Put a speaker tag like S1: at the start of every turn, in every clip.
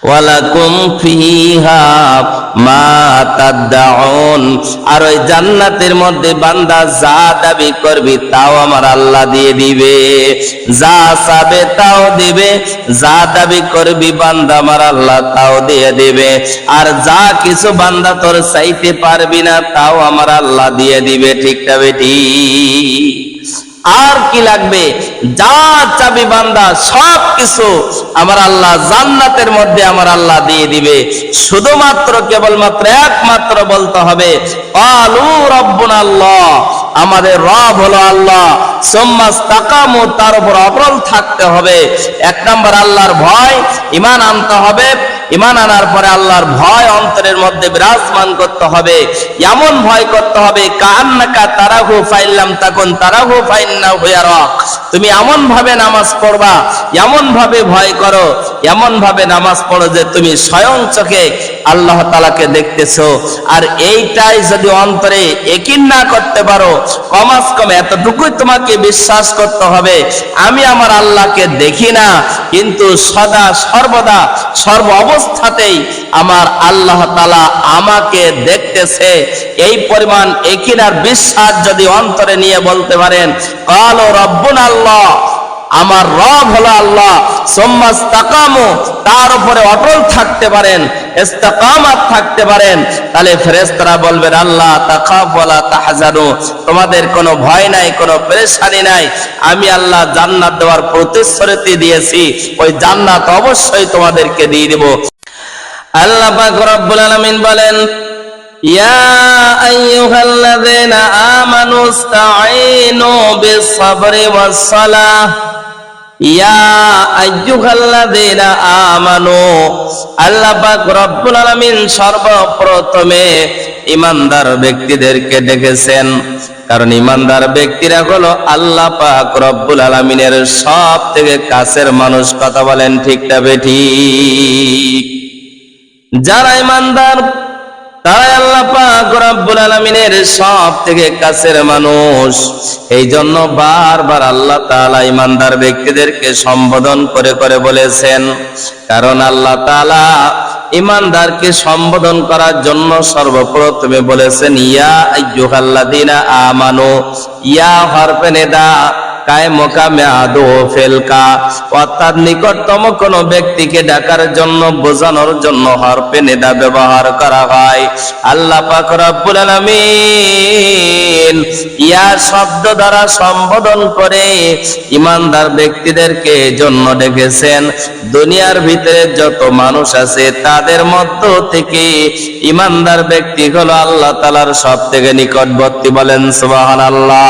S1: ওয়ালাকুম ফিহা মা তাদউন, আর ওই জান্নাতের মধ্যে বান্দা যা দাবি করবি তাও আমার আল্লাহ দিয়ে দিবে, যা চাবে তাও দিবে, যা দাবি করবি বান্দা আমার আল্লাহ তাও দিয়ে দিবে, আর যা কিছু বান্দা তোর চাইতে পারবি না তাও আমার আল্লাহ দিয়ে দিবে। ঠিক না বেটি? আর কি লাগবে? যা চাবি বান্দা সব কিছু আমার আল্লাহ জান্নাতের মধ্যে আমার আল্লাহ দিয়ে দিবে। শুধুমাত্র কেবলমাত্র একমাত্র বলতে হবে ক্বালু রাব্বুনা আল্লাহ, আমাদের রব হলো আল্লাহ। সুম্মা ইসতাকামু, তার উপর অটল থাকতে হবে। এক নম্বর আল্লাহর ভয়, ঈমান আনতে হবে। ঈমান আনার পরে আল্লাহর ভয় অন্তরের মধ্যে বিরাজমান করতে হবে। এমন ভয় করতে হবে কান্নাকা তারাহু ফাইল্লাম তাকুন তারাহু ফাইন্নাহু ইয়ারাক। তুমি এমন ভাবে নামাজ পড়বা, এমন ভাবে ভয় করো, এমন ভাবে নামাজ পড়ো যে তুমি স্বয়ং চোখে আল্লাহ তাআলাকে দেখতেছো। আর এইটাই যদি অন্তরে ইয়াকিন না করতে পারো, কমাস কম এতটুকুই তোমাকে বিশ্বাস করতে হবে, আমি আমার আল্লাহকে দেখি না, কিন্তু সদা সর্বদা সর্ব অবস্থাতেই আমার আল্লাহ তাআলা আমাকে দেখতেছে। এই পরিমাণ ইয়াকিন আর বিশ্বাস যদি অন্তরে নিয়ে বলতে পারেন ক্বালু রাব্বুনা আল্লাহ, আমার রব হলো আল্লাহ, সুম্মা ইসতাকামু, তার উপরে অটল থাকতে পারেন, ইস্তিকামাত থাকতে পারেন, তাহলে ফেরেশতারা বলবেন আল্লাহ তাখাফু ওয়ালা তাহজানু, তোমাদের কোনো ভয় নাই, কোনো পেরেশানি নাই, আমি আল্লাহ জান্নাত দেওয়ার প্রতিশ্রুতি দিয়েছি, ওই জান্নাত অবশ্যই তোমাদেরকে দিয়ে দেব। আল্লাহ পাক রব্বুল আলামিন বলেন ইয়া আইয়ুহাল্লাযীনা আমানু ইসতাঈনু বিস-সাবরি ওয়াস-সালাহ। ইয়া আইয়ুহাল্লাযীনা আমানু, আল্লাহ পাক রব্বুল আলামিন সর্বপ্রথমে ঈমানদার ব্যক্তিদেরকে ডেকেছেন, কারণ ঈমানদার ব্যক্তিরা হলো আল্লাহ পাক রব্বুল আলামিনের সব থেকে কাছের মানুষ। কথা বলেন ঠিক না বেঠিক? যারা ঈমানদার তারাই আল্লাহ পাক রব্বুল আলামিনের সব থেকে কাছের মানুষ। এই জন্য বারবার আল্লাহ তাআলা ঈমানদার ব্যক্তিদেরকে সম্বোধন করে করে বলেছেন, কারণ আল্লাহ তাআলা ঈমানদারকে সম্বোধন করার জন্য সর্বপ্রথমে বলেছেন ইয়া আইয়ুহাল্লাযীনা আমানু। ইয়া হরফে নিদা কায়ে মোকামে আদো ফেলকা, অর্থাৎ নিকটতম কোন ব্যক্তিকে ডাকার জন্য, বোঝানোর জন্য হরফে নিদা ব্যবহার করা হয়। আল্লাহ পাক রব্বুল আলামিন ইয়া শব্দ দ্বারা সম্বোধন করে ঈমানদার ব্যক্তিদেরকে জন্য ডেকেছেন। দুনিয়ার ভিতরে যত মানুষ আছে তাদের মধ্য থেকে ঈমানদার ব্যক্তি হলো আল্লাহ তাআলার সব থেকে নিকটবর্তী। বলেন সুবহানাল্লাহ।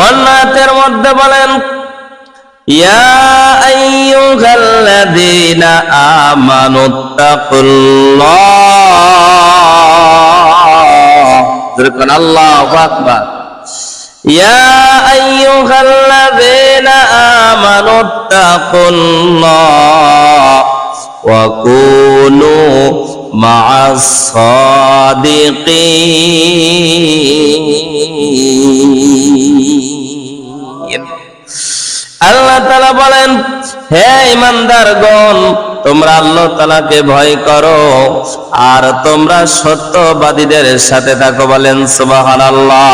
S1: অন্যায়ের মধ্যে বলেন ইয়া আইয়ুহাল্লাযীনা আমানুত্তাকুল্লাহ। যখন আল্লাহু আকবার। ইয়া আইয়ুহাল্লাযীনা আমানুত্তাকুল্লাহ ওয়া কুনু মা'আস সাদিকিন। আল্লাহ তাআলা বলেন হে ঈমানদারগণ, তোমরা আল্লাহ তাআলাকে ভয় করো আর তোমরা সত্যবাদীদের সাথে থাকো। বলেন সুবহানাল্লাহ।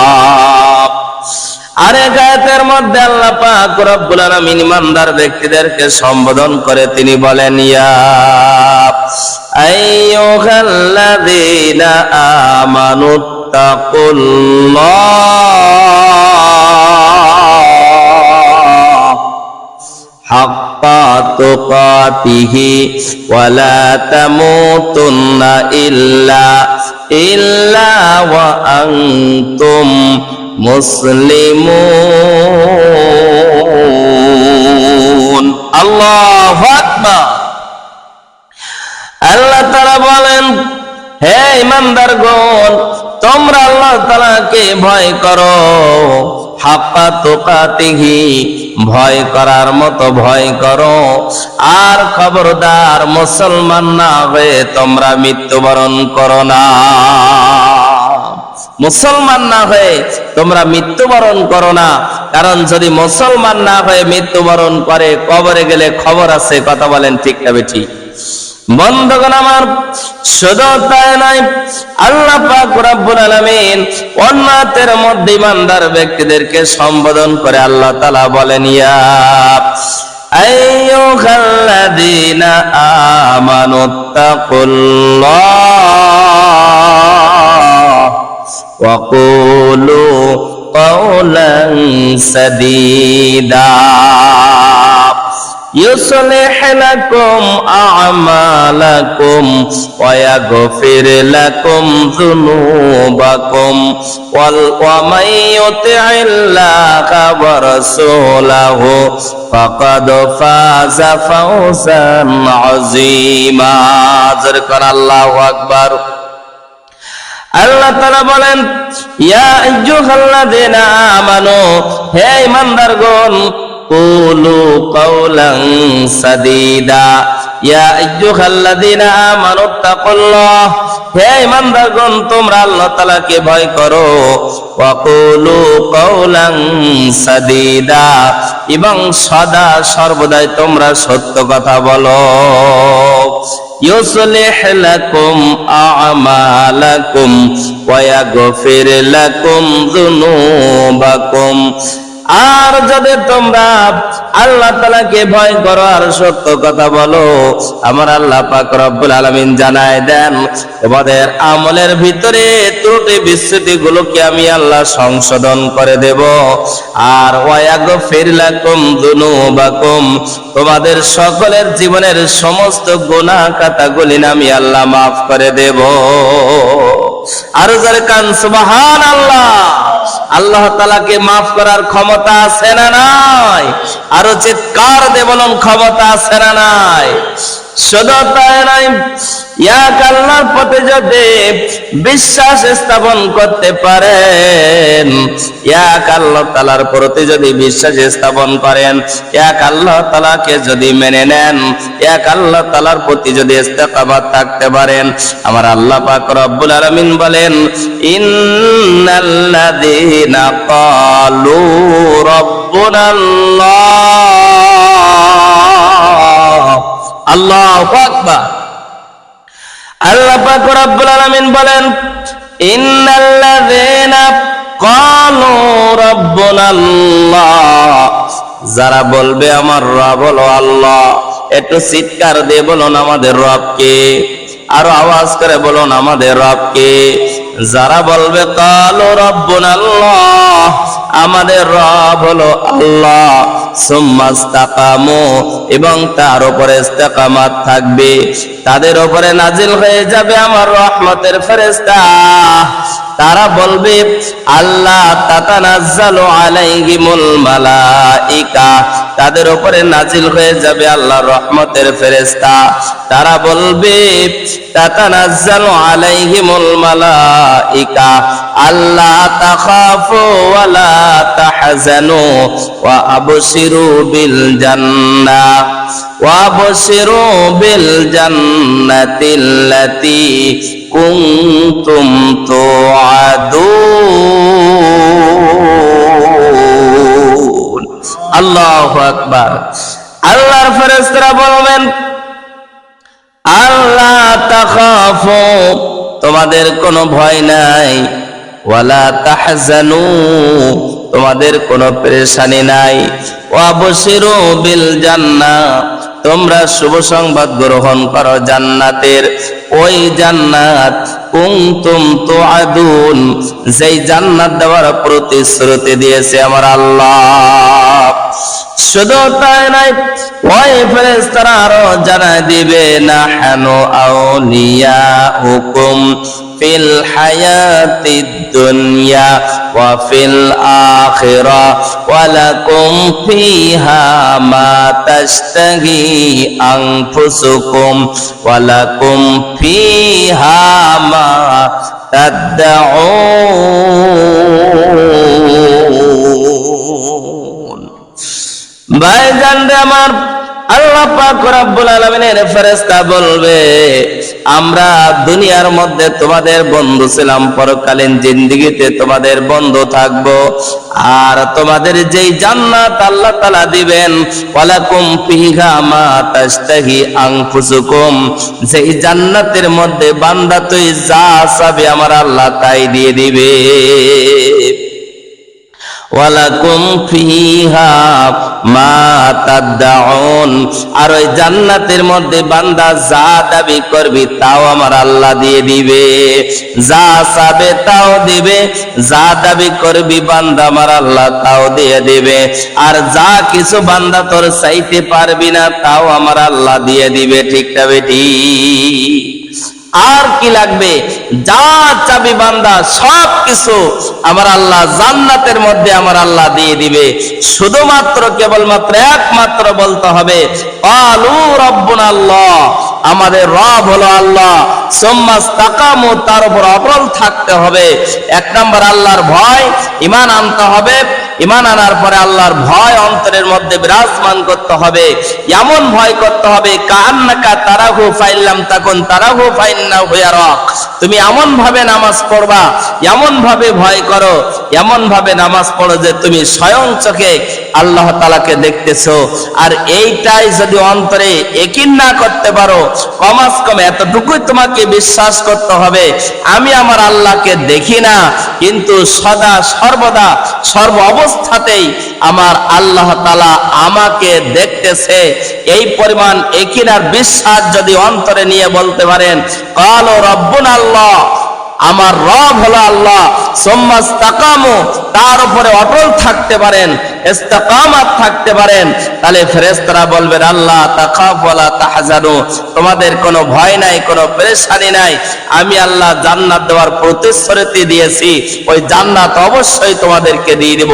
S1: আরেক আয়াতের মধ্যে আল্লাহ পাক রব্বুল আলামিন ঈমানদার ব্যক্তিদেরকে সম্বোধন করে তিনি বলেন ইয়া আইয়ুহাল্লাযীনা আমানুত্তাকুল্লাহ হাক্কা তুকাতিহি ওয়া লা তামুতুন্না ইল্লা ওয়া আনতুম মুসলিমুন। আল্লাহু আকবার। আল্লাহ তাআলা বলেন হে ঈমানদারগণ, তোমরা আল্লাহ তাআলাকে ভয় করো, হাক্কা তুকাতিহি, ভয় করার মতো ভয় করো, আর খবরদার মুসলমান না হয়ে তোমরা মৃত্যুবরণ করো না। মুসলমান না হয়ে তোমরা মৃত্যুবরণ করো না, কারণ যদি মুসলমান না হয়ে মৃত্যুবরণ করে কবরে গেলে খবর আছে। কথা বলেন ঠিক না বেঠিক? বন্ধুগণ আমার, শুধু তাই নয়, আল্লাহ পাক রব্বুল আলামিন উম্মতের মধ্যে ইমানদার ব্যক্তিদেরকে সম্বোধন করে আল্লাহ তাআলা বলেন, ইয়া আইয়ুহাল্লাযীনা আমানুত্তাকুল্লাহ ওয়া কুলু কাওলান সাদীদা يصلح لكم أعمالكم ويغفر لكم ذنوبكم ومن يطع الله ورسوله فقد فاز فوزا عظيما الله أكبر আল্লাহ তাআলা বলেন, ইয়া আইয়ুহাল্লাযীনা আমানু, হে ঈমানদারগণ, কুলু কাওলান সাদীদা, ইয়া আইয়ুহাল্লাযীনা আমানুত্তাকুল্লাহ, হে ঈমানদারগণ তোমরা আল্লাহ তাআলাকে ভয় করো, ওয়া কুলু কাওলান সাদীদা, এবং সদা সর্বদাই তোমরা সত্য কথা বলো। يصلح لكم أعمالكم ويغفر لكم ذنوبكم, আর যদি তোমরা আল্লাহ তাআলাকে ভয় করো আর সত্য কথা বলো, আমার আল্লাহ পাক রব্বুল আলামিন জানায় দেন তোমাদের আমলের ভিতরে ত্রুটি বিচ্যুতি গুলোকে আমি আল্লাহ সংশোধন করে দেব। আর ওয়ায়াগফির লাকুম যুনুবাকুম, তোমাদের সকলের জীবনের সমস্ত গুনাহ খাতাগুলি আমি আল্লাহ মাফ করে দেব। আর যারা কান সুবহানাল্লাহ, আল্লাহ তাআলাকে মাফ করার ক্ষমতা আছে না নাই? আরো চিৎকার দিয়ে বলুন, ক্ষমতা আছে না নাই? শুধু তাই নয়, এক আল্লাহর পথে যদি বিশ্বাস স্থাপন করতে পারেন, এক আল্লাহ তাআলার প্রতি যদি বিশ্বাস স্থাপন করেন, এক আল্লাহ তাআলাকে যদি মেনে নেন, এক আল্লাহ তাআলার প্রতি যদি ইস্তেকামাত থাকতে পারেন, আমার আল্লাহ পাক রব্বুল আলামিন বলেন, ইন্নাল্লাযীনা ক্বালু রাব্বুনাল্লাহ, আল্লাহু আকবার। আল্লাহ পাক রব্বুল আলামিন বলেন, ইন্নাল্লাযীনা ক্বালু রাব্বুনাল্লাহ, যারা বলবে আমার রব হলো আল্লাহ, একটু চিৎকার দিয়ে বলুন আমাদের রব কে, আরো আওয়াজ করে বলুন আমাদের রব কে। যারা বলবে ক্বালু রাব্বুনাল্লাহ, আমাদের রব হলো আল্লাহ, সুম্মা ইসতাকামু, এবং তার উপরে ইস্তেকামাত থাকবে, তাদের উপরে নাজিল হয়ে যাবে আমার রহমতের ফেরেশতা। তারা বলবে আল্লাহ তাতানাজ্জালু আলাইহিমুল মালাইকা, তাদের উপরে নাজিল হয়ে যাবে আল্লাহর রহমতের ফেরেশতা। তারা বলবে তাতানাজ্জালু আলাইহিমুল মালাইকা আল্লাহ তাখাফু ওয়া লা তাহজানু ওয়া আবশিরু বিল জান্নাহ ওয়া আবশিরু বিল জান্নাতিল্লাতী কুনতুম তুআদুন। আল্লাহু আকবার। আল্লাহর ফেরেশতারা বলবেন আল্লাহ তাখাফু, তোমাদের কোনো ভয় নাই, ওয়ালা তাহজানু, তোমাদের কোনো পেরেশানি নাই, ওয়া বশিরু বিল জান্নাহ, তোমরা শুভ সংবাদ গ্রহণ করো জান্নাতের, ওই জান্নাত কুনতুম তুআদুন, যেই জান্নাত দেওয়ার প্রতিশ্রুতি দিয়েছে আমার আল্লাহ। শুধু তাই নয়, ওই ফেরেশতারা আরো জানায় দিবে নাহনু আউলিয়াউকুম ফিল হায়াতিদ দুনিয়া ওয়া ফিল আখিরা ওয়া লাকুম ফিহা মা তাশতাহি আনফুসুকুম ওয়া লাকুম ফিহা মা তাদউন। ভাইজান রে আমার, আল্লাহ পাক রব্বুল আলামিনের ফেরেশতা বলবে আমরা দুনিয়ার মধ্যে তোমাদের বন্ধু ছিলাম, পরকালীন জিন্দেগিতে তোমাদের বন্ধু থাকবো। আর তোমাদের যেই জান্নাত আল্লাহ তাআলা দিবেন, ওয়ালাকুম ফিহা মা তাশতাহি আনফুসুকুম, যেই জান্নাতের মধ্যে বান্দা তুই যা চাবে আমার আল্লাহ তাই দিয়ে দিবে। ওয়ালাকুম ফিহা মা তাদউন, আর ওই জান্নাতের মধ্যে বান্দা যা দাবি করবি তাও আমার আল্লাহ দিয়ে দিবে। যা চাবে তাও দিবে, যা দাবি করবি বান্দা আমার আল্লাহ তাও দিয়ে দিবে। আর যা কিছু বান্দা তোর চাইতে পারবি না তাও আমার আল্লাহ দিয়ে দিবে। ঠিক না বেটি? আর কি লাগবে? যা চাবি বান্দা সব কিছু আমার আল্লাহ জান্নাতের মধ্যে আমার আল্লাহ দিয়ে দিবে। শুধুমাত্র কেবলমাত্র একমাত্র বলতে হবে ক্বালু রাব্বুনা আল্লাহ, আমাদের রব হলো আল্লাহ। সুম্মাস্তাকামু, তার উপর অটল থাকতে হবে। এক নম্বর আল্লাহর ভয়, ঈমান আনতে হবে। ঈমান আনার পরে আল্লাহর ভয় অন্তরের মধ্যে বিরাজমান করতে হবে। এমন ভয় করতে হবে কান্নাকা তারাহু ফাইল্লাম তাকুন তারাহু ফাইন্নাহু ইয়ারাক, তুমি এমন ভাবে নামাজ পড়বা, এমন ভাবে ভয় করো, এমন ভাবে নামাজ পড়ো যে তুমি স্বয়ং চোখে আল্লাহ তাআলাকে দেখতেছো। আর এইটাই যদি অন্তরে ইয়াকিন না করতে পারো, কমাস কম এতটুকুই তোমাকে বিশ্বাস করতে হবে আমি আমার আল্লাহকে দেখি না, কিন্তু সদা সর্বদা সর্ব অবস্থাতেই আমার আল্লাহ তাআলা আমাকে দেখতেছে। এই পরিমাণ ইয়াকিন আর বিশ্বাস যদি অন্তরে নিয়ে বলতে পারেন ক্বালু রাব্বুনা আল্লাহ, আমার রব হলো আল্লাহ, সুম্মাস্তাকামু, তার উপরে অটল থাকতে পারেন, ইস্তিকামাত থাকতে পারেন, তাহলে ফেরেশতারা বলবেন আল্লাহ তাখাফু ওয়ালা তাহজানু, তোমাদের কোনো ভয় নাই, কোনো পেরেশানি নাই। আমি আল্লাহ জান্নাত দেওয়ার প্রতিশ্রুতি দিয়েছি, ওই জান্নাত অবশ্যই তোমাদেরকে দিয়ে দেব।